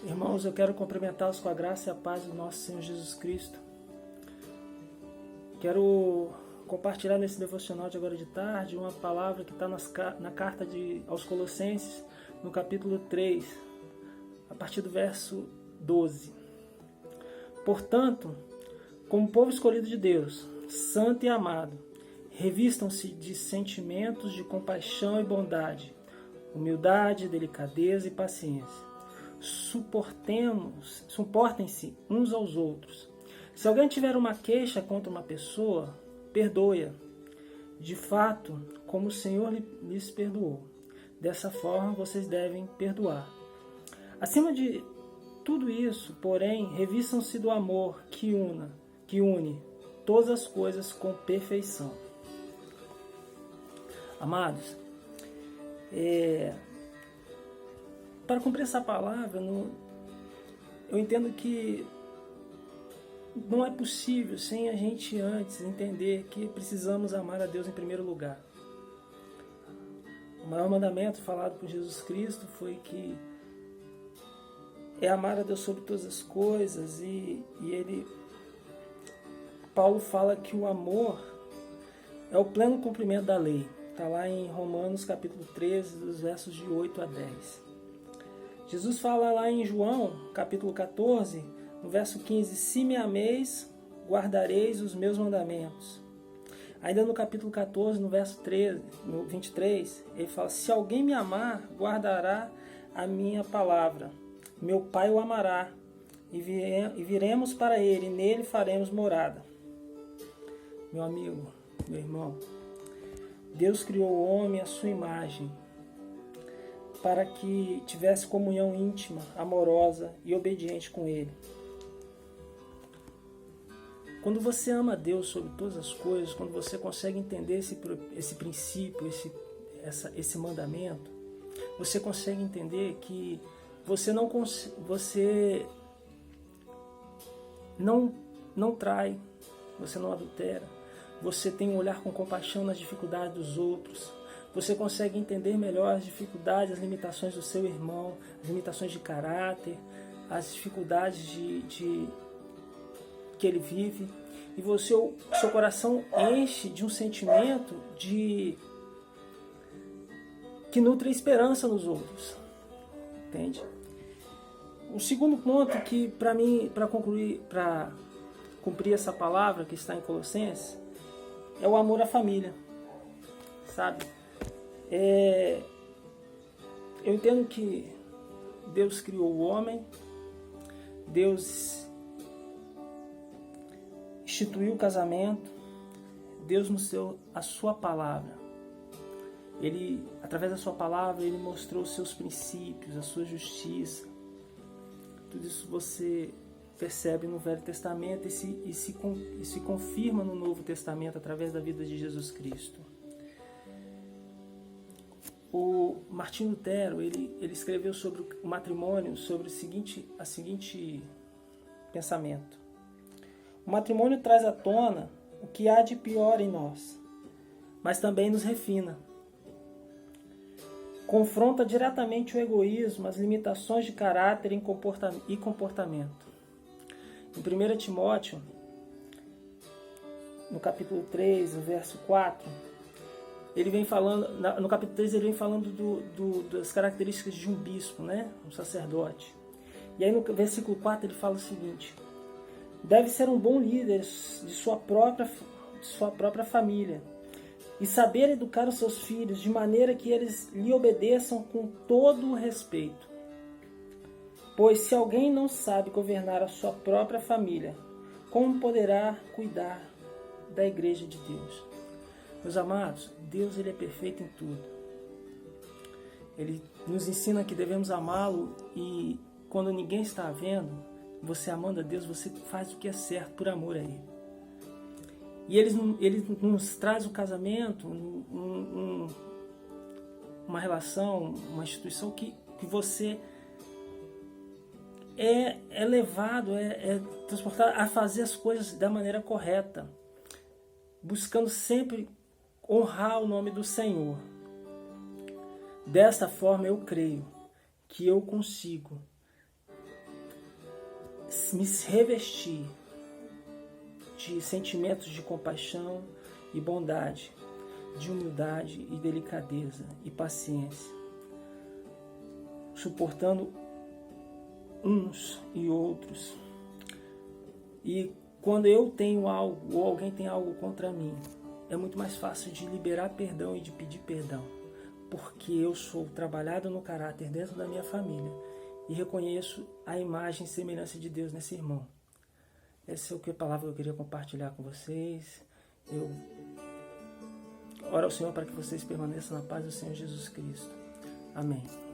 Irmãos, eu quero cumprimentá-los com a graça e a paz do nosso Senhor Jesus Cristo. Quero compartilhar nesse devocional de agora de tarde uma palavra que está na carta aos Colossenses, no capítulo 3, a partir do verso 12. Portanto, como povo escolhido de Deus, santo e amado, revistam-se de sentimentos de compaixão e bondade, humildade, delicadeza e paciência. Suportem-se uns aos outros. Se alguém tiver uma queixa contra uma pessoa, perdoe-a. De fato, como o Senhor lhes perdoou. Dessa forma, vocês devem perdoar. Acima de tudo isso, porém, revistam-se do amor que une todas as coisas com perfeição. Amados, para cumprir essa palavra, eu entendo que não é possível sem a gente antes entender que precisamos amar a Deus em primeiro lugar. O maior mandamento falado por Jesus Cristo foi que é amar a Deus sobre todas as coisas, Paulo fala que o amor é o pleno cumprimento da lei. Está lá em Romanos capítulo 13, dos versos de 8 a 10. Jesus fala lá em João, capítulo 14, no verso 15, se me ameis, guardareis os meus mandamentos. Ainda no capítulo 14, no verso 13, no 23, ele fala, se alguém me amar, guardará a minha palavra. Meu Pai o amará, e viremos para ele, e nele faremos morada. Meu amigo, meu irmão, Deus criou o homem à sua imagem, para que tivesse comunhão íntima, amorosa e obediente com Ele. Quando você ama a Deus sobre todas as coisas, quando você consegue entender esse princípio, esse mandamento, você consegue entender que você não trai, você não adultera, você tem um olhar com compaixão nas dificuldades dos outros. Você consegue entender melhor as dificuldades, as limitações do seu irmão, as limitações de caráter, as dificuldades que ele vive. E seu coração enche de um sentimento que nutre esperança nos outros. Entende? O segundo ponto que, para mim, para cumprir essa palavra que está em Colossenses, é o amor à família. Sabe? Eu entendo que Deus criou o homem, Deus instituiu o casamento, Deus nos deu a sua palavra. Ele, através da sua palavra, Ele mostrou os seus princípios, a sua justiça. Tudo isso você percebe no Velho Testamento e se confirma no Novo Testamento através da vida de Jesus Cristo. O Martinho Lutero, ele escreveu sobre o matrimônio, sobre o seguinte pensamento. O matrimônio traz à tona o que há de pior em nós, mas também nos refina. Confronta diretamente o egoísmo, as limitações de caráter e comportamento. Em 1 Timóteo, no capítulo 3, no verso 4, ele vem falando, no capítulo 3 ele vem falando das características de um bispo, né? Um sacerdote. E aí no versículo 4 ele fala o seguinte: deve ser um bom líder de sua própria família e saber educar os seus filhos de maneira que eles lhe obedeçam com todo o respeito. Pois se alguém não sabe governar a sua própria família, como poderá cuidar da igreja de Deus? Meus amados, Deus ele é perfeito em tudo. Ele nos ensina que devemos amá-lo e quando ninguém está vendo, você amando a Deus, você faz o que é certo por amor a Ele. E Ele nos traz o casamento, uma relação, uma instituição que você é levado, é transportado a fazer as coisas da maneira correta, buscando sempre honrar o nome do Senhor. Desta forma eu creio que eu consigo me revestir de sentimentos de compaixão e bondade, de humildade e delicadeza e paciência, suportando uns e outros. E quando eu tenho algo ou alguém tem algo contra mim, é muito mais fácil de liberar perdão e de pedir perdão, porque eu sou trabalhado no caráter dentro da minha família e reconheço a imagem e semelhança de Deus nesse irmão. Essa é a palavra que eu queria compartilhar com vocês. Eu oro ao Senhor para que vocês permaneçam na paz do Senhor Jesus Cristo. Amém.